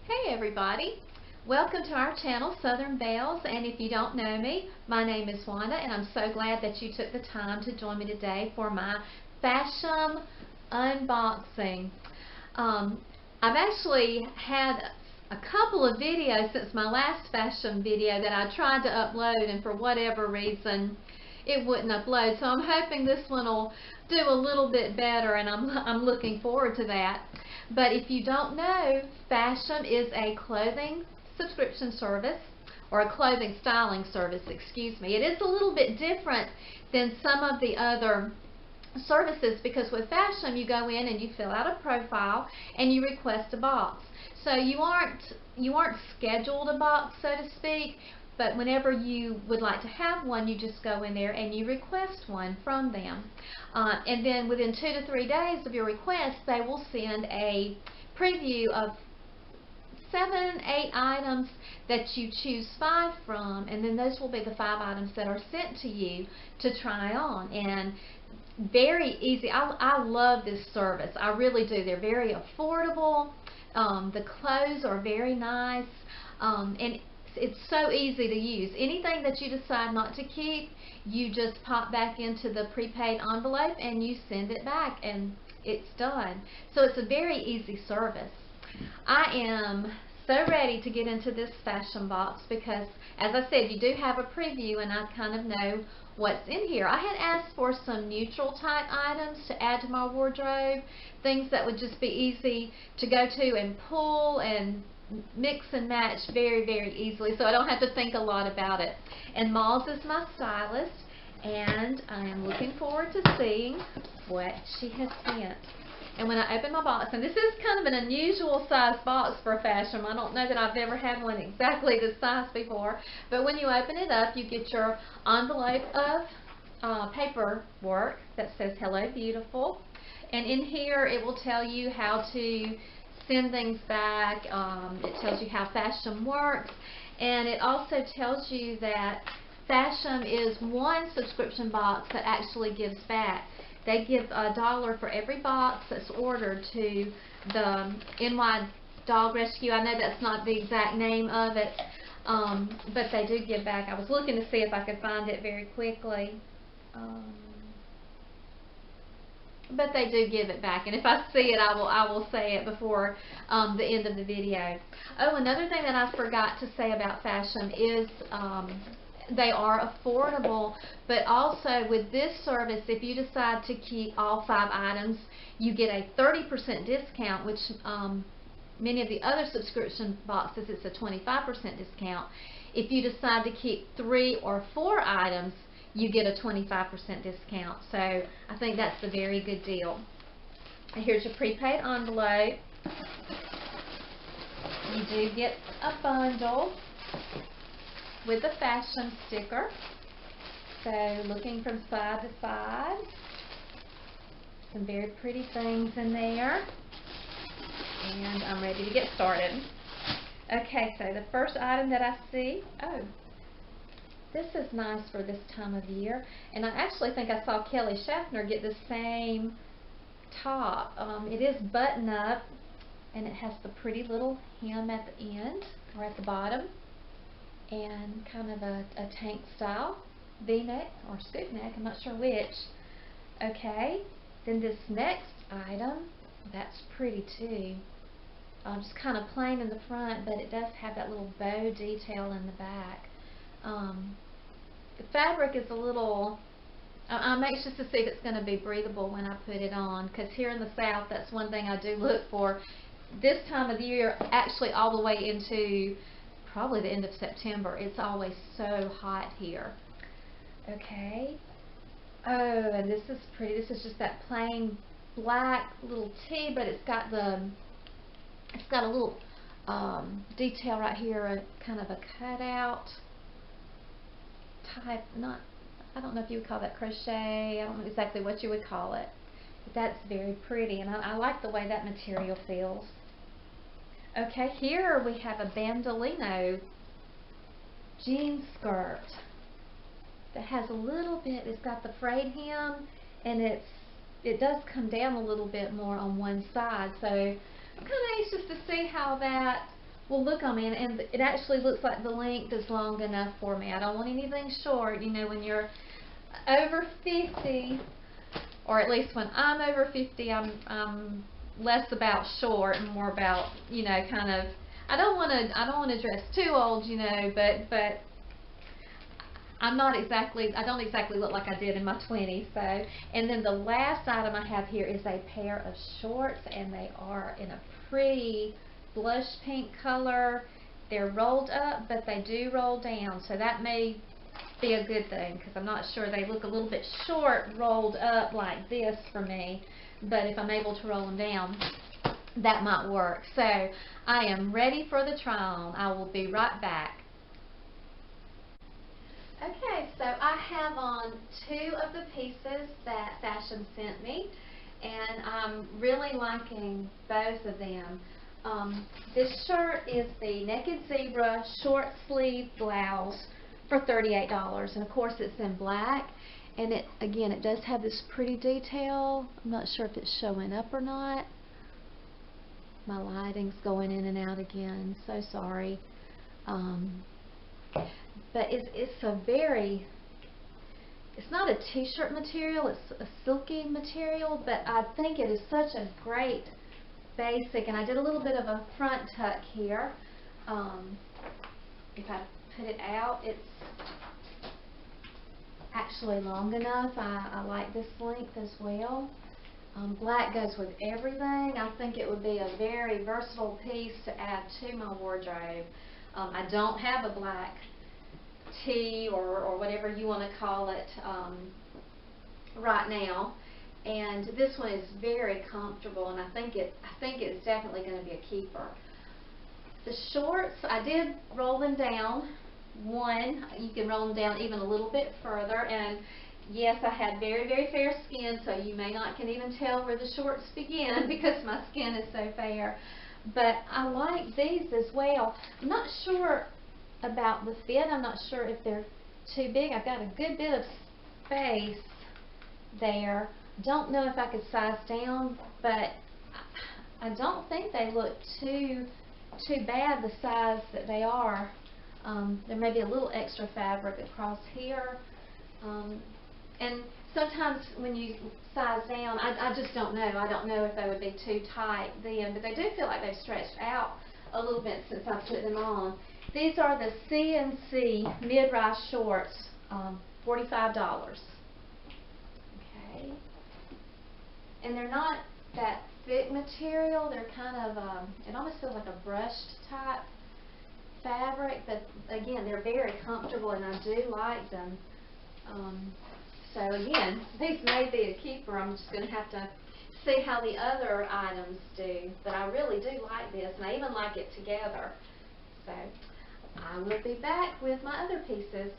Hey everybody, welcome to our channel Southern Belles, and if you don't know me, my name is Wanda and I'm so glad that you took the time to join me today for my FASHOM unboxing. I've actually had a couple of videos since my last FASHOM video that I tried to upload, and for whatever reason it wouldn't upload, so I'm hoping this one will do a little bit better, and I'm looking forward to that. But if you don't know, FASHOM is a clothing subscription service, or a clothing styling service, excuse me. It is a little bit different than some of the other services, because with FASHOM you go in and you fill out a profile and you request a box. So you aren't scheduled a box, so to speak, but whenever you would like to have one, you just go in there and you request one from them. And then within 2 to 3 days of your request, they will send a preview of 7, 8 items that you choose 5 from, and then those will be the 5 items that are sent to you to try on. And very easy. I love this service. I really do. They're very affordable. The clothes are very nice, and it's so easy to use. Anything that you decide not to keep, you just pop back into the prepaid envelope and you send it back, and it's done. So it's a very easy service. I am so ready to get into this FASHOM box because, as I said, you do have a preview and I kind of know what's in here. I had asked for some neutral type items to add to my wardrobe, things that would just be easy to go to and pull and mix and match very, very easily, so I don't have to think a lot about it. And Malls is my stylist, and I am looking forward to seeing what she has sent. And when I open my box, and this is kind of an unusual size box for FASHOM, I don't know that I've ever had one exactly this size before, but when you open it up, you get your envelope of paperwork that says "Hello Beautiful," and in here it will tell you how to send things back. It tells you how FASHOM works, and it also tells you that FASHOM is one subscription box that actually gives back. They give $1 for every box that's ordered to the NY Dog Rescue. I know that's not the exact name of it, but they do give back. I was looking to see if I could find it very quickly. But they do give it back, and if I see it, I will say it before the end of the video. Oh, another thing that I forgot to say about FASHOM is they are affordable, but also with this service, if you decide to keep all 5 items, you get a 30% discount, which many of the other subscription boxes, it's a 25% discount. If you decide to keep 3 or 4 items, you get a 25% discount. So I think that's a very good deal. And here's your prepaid envelope. You do get a bundle with a FASHOM sticker. So looking from side to side. Some very pretty things in there. And I'm ready to get started. Okay, so the first item that I see, this is nice for this time of year, and I actually think I saw Kelly Schaffner get the same top. It is button up, and it has the pretty little hem at the end, or at the bottom, and kind of a tank style V-neck, or scoop neck, I'm not sure which. Okay, then this next item, that's pretty too. Just kind of plain in the front, but it does have that little bow detail in the back. The fabric is a little, I'm anxious to see if it's going to be breathable when I put it on, because here in the South, that's one thing I do look for. This time of the year, actually all the way into probably the end of September, it's always so hot here. Okay. Oh, and this is pretty. This is just that plain black little tee, but it's got a little detail right here, kind of a cutout type, I don't know if you would call that crochet, I don't know exactly what you would call it, but that's very pretty, and I like the way that material feels. Okay, here we have a bandolino jean skirt that has a little bit, it's got the frayed hem, and it does come down a little bit more on one side, so I'm kind of anxious to see how that Well, look on me, and it actually looks like the length is long enough for me. I don't want anything short. You know, when you're over 50, or at least when I'm over 50, I'm less about short and more about, you know, kind of, I don't want to dress too old, you know, but I don't exactly look like I did in my 20s. So, and then the last item I have here is a pair of shorts, and they are in a pretty blush pink color. They're rolled up, but they do roll down, so that may be a good thing, because I'm not sure, they look a little bit short rolled up like this for me, but if I'm able to roll them down, that might work. So I am ready for the try on. I will be right back. Okay, so I have on two of the pieces that FASHOM sent me, and I'm really liking both of them. This shirt is the Naked Zebra short sleeve blouse for $38, and of course it's in black, and it does have this pretty detail. I'm not sure if it's showing up or not. My lighting's going in and out again, so sorry. But it's not a t-shirt material, it's a silky material, but I think it is such a great basic, and I did a little bit of a front tuck here. If I put it out, it's actually long enough. I like this length as well. Black goes with everything. I think it would be a very versatile piece to add to my wardrobe. I don't have a black tee or whatever you want to call it right now, and this one is very comfortable, and I think it's definitely going to be a keeper. The shorts, I did roll them down. One, you can roll them down even a little bit further, and yes, I had very, very fair skin, so you may not can even tell where the shorts begin because my skin is so fair. But I like these as well. I'm not sure about the fit. I'm not sure if they're too big. I've got a good bit of space there. Don't know if I could size down, but I don't think they look too bad the size that they are. There may be a little extra fabric across here. And sometimes when you size down, I just don't know. I don't know if they would be too tight then, but they do feel like they've stretched out a little bit since I put them on. These are the CNC mid-rise shorts, $45. Okay. And they're not that thick material. They're kind of, it almost feels like a brushed type fabric, but again, they're very comfortable, and I do like them. So again, these may be a keeper. I'm just going to have to see how the other items do, but I really do like this, and I even like it together. So I will be back with my other pieces.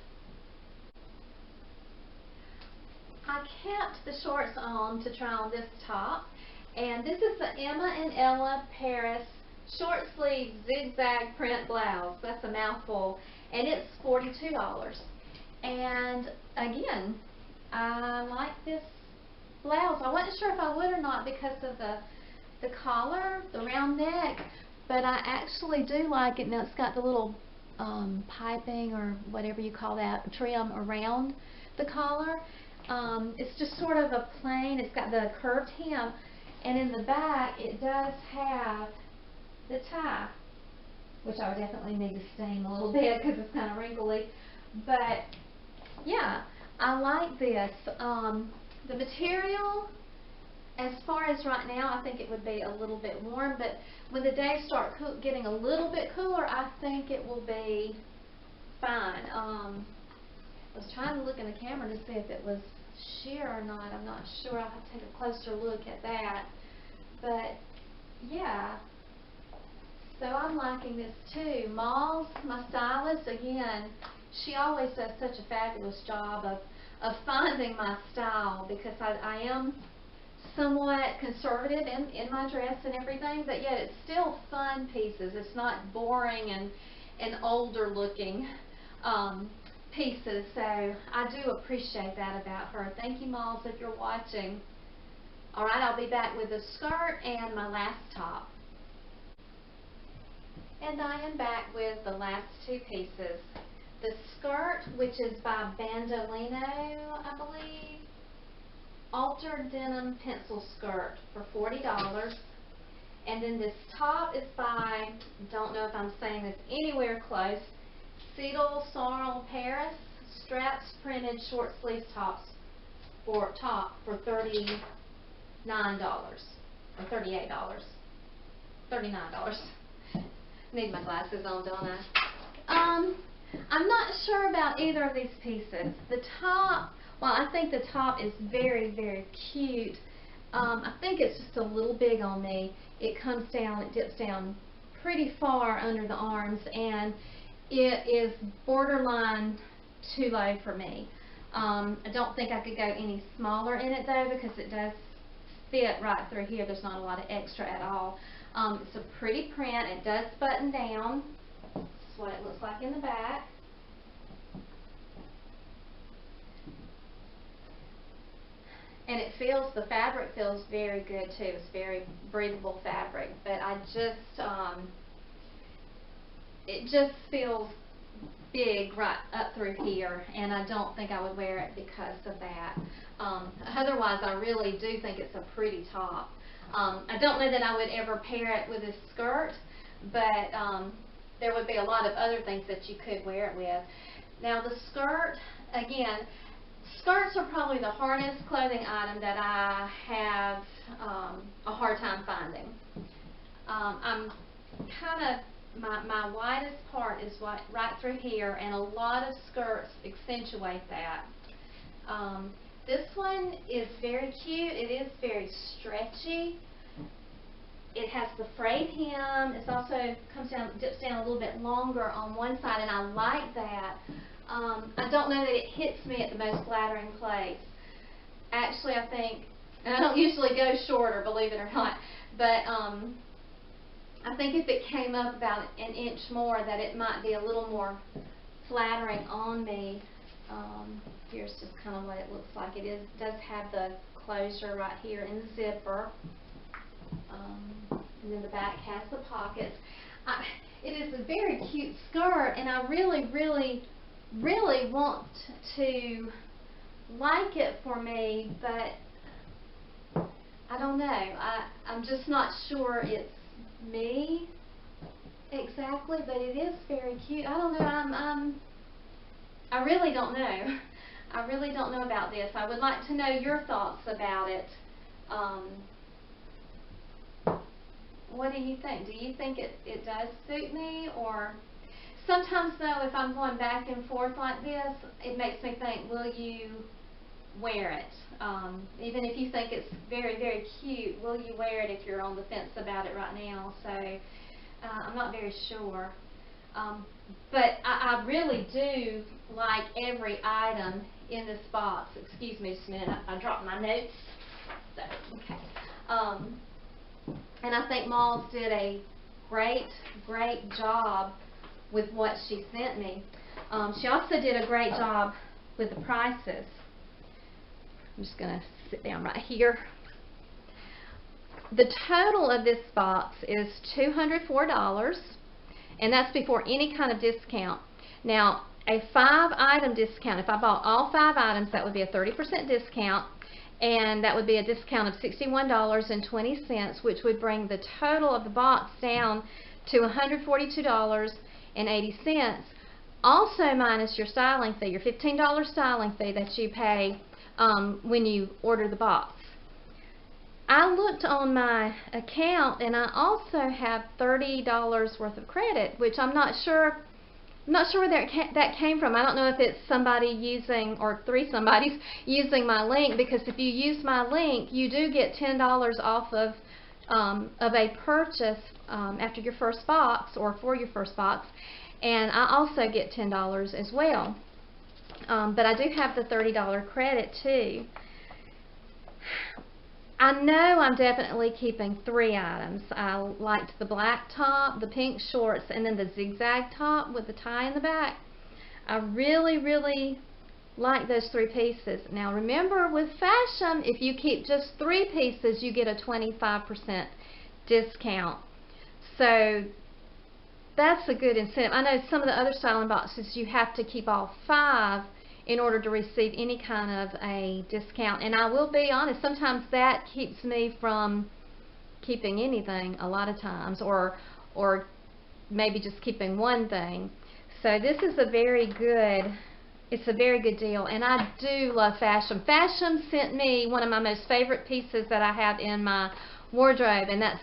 I kept the shorts on to try on this top, and this is the Emma and Ella Paris short sleeve zigzag print blouse. That's a mouthful, and it's $42. And again, I like this blouse. I wasn't sure if I would or not because of the collar, the round neck, but I actually do like it. Now it's got the little piping or whatever you call that, trim around the collar. It's just sort of a plain, it's got the curved hem, and in the back it does have the tie, which I would definitely need to steam a little bit because it's kind of wrinkly. But yeah, I like this. The material, as far as right now, I think it would be a little bit warm, but when the days start getting a little bit cooler, I think it will be fine. I was trying to look in the camera to see if it was sheer or not. I'm not sure. I'll have to take a closer look at that. But yeah, so I'm liking this too. Malls, my stylist, again, she always does such a fabulous job of finding my style, because I am somewhat conservative in my dress and everything, but yet it's still fun pieces. It's not boring and older looking pieces, so I do appreciate that about her. Thank you, Malls, if you're watching. Alright, I'll be back with the skirt and my last top. And I am back with the last two pieces. The skirt, which is by Bandolino, I believe. Altered denim pencil skirt for $40. And then this top is by, don't know if I'm saying this anywhere close, Cedal Sorrel Paris straps printed short sleeve tops for $39 or $38. $39. Need my glasses on, don't I? I'm not sure about either of these pieces. The top, well, I think the top is very, very cute. I think it's just a little big on me. It comes down, it dips down pretty far under the arms, and it is borderline too low for me. I don't think I could go any smaller in it though, because it does fit right through here. There's not a lot of extra at all. It's a pretty print. It does button down. This is what it looks like in the back. And it feels, the fabric feels very good too. It's very breathable fabric. But I just, it just feels big right up through here, and I don't think I would wear it because of that. Otherwise, I really do think it's a pretty top. I don't know that I would ever pair it with a skirt, but there would be a lot of other things that you could wear it with. Now the skirt, again, skirts are probably the hardest clothing item that I have a hard time finding. I'm kind of, my widest part is right through here, and a lot of skirts accentuate that. This one is very cute. It is very stretchy. It has the frayed hem. It also comes down, dips down a little bit longer on one side, and I like that. I don't know that it hits me at the most flattering place. Actually, I think, and I don't usually go shorter, believe it or not, but I think if it came up about an inch more, that it might be a little more flattering on me. Here's just kind of what it looks like. It does have the closure right here in the zipper. And then the back has the pockets. It is a very cute skirt, and I really, really, really want to like it for me, but I don't know. I'm just not sure it's me exactly, but it is very cute. I don't know. I really don't know. I really don't know about this. I would like to know your thoughts about it. What do you think? Do you think it does suit me? Or sometimes though, if I'm going back and forth like this, it makes me think, will you wear it? Even if you think it's very, very cute, will you wear it if you're on the fence about it right now? So I'm not very sure. But I really do like every item in this box. Excuse me just a minute, I dropped my notes. So, okay. And I think Malls did a great, great job with what she sent me. She also did a great job with the prices. I'm just going to sit down right here. The total of this box is $204, and that's before any kind of discount. Now, a 5-item discount, if I bought all 5 items, that would be a 30% discount, and that would be a discount of $61.20, which would bring the total of the box down to $142.80, also minus your styling fee, your $15 styling fee that you pay when you order the box. I looked on my account, and I also have $30 worth of credit, which I'm not sure where that came from. I don't know if it's somebody using, or 3 somebodies using my link, because if you use my link, you do get $10 off of a purchase after your first box, or for your first box, and I also get $10 as well. But I do have the $30 credit too. I know I'm definitely keeping 3 items. I liked the black top, the pink shorts, and then the zigzag top with the tie in the back. I really, really like those 3 pieces. Now remember, with FASHOM, if you keep just 3 pieces, you get a 25% discount. So that's a good incentive. I know some of the other styling boxes you have to keep all 5 in order to receive any kind of a discount. And I will be honest, sometimes that keeps me from keeping anything a lot of times, or maybe just keeping one thing. So this is a very good, it's a very good deal, and I do love FASHOM. FASHOM sent me one of my most favorite pieces that I have in my wardrobe, and that's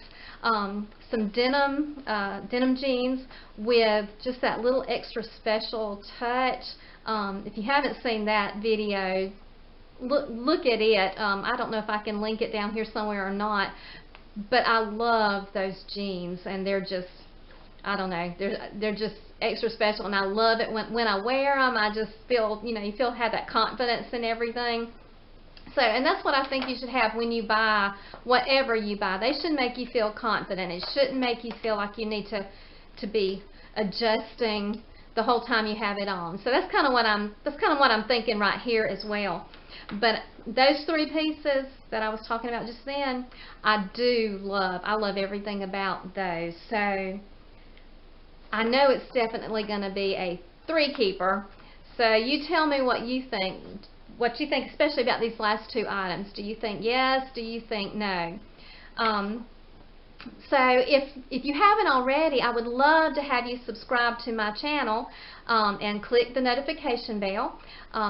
some denim jeans with just that little extra special touch. If you haven't seen that video, look at it. I don't know if I can link it down here somewhere or not, but I love those jeans, and they're just, I don't know, they're just extra special, and I love it when I wear them. I just feel, you know, you have that confidence and everything. So, and that's what I think you should have when you buy whatever you buy. They should make you feel confident. It shouldn't make you feel like you need to be adjusting the whole time you have it on. So that's kind of what I'm thinking right here as well. But those 3 pieces that I was talking about just then, I do love. I love everything about those. So I know it's definitely going to be a 3-keeper. So you tell me what you think. What you think, especially about these last 2 items. Do you think yes? Do you think no? So if you haven't already, I would love to have you subscribe to my channel and click the notification bell.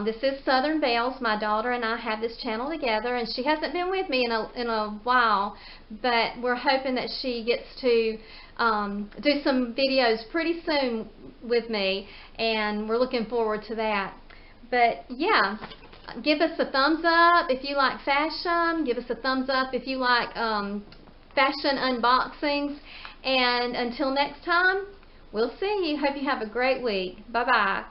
This is Southern Bells. My daughter and I have this channel together, and she hasn't been with me in a while, but we're hoping that she gets to do some videos pretty soon with me, and we're looking forward to that. But yeah, give us a thumbs up if you like FASHOM. Give us a thumbs up if you like fashion unboxings. And until next time, we'll see you. Hope you have a great week. Bye-bye.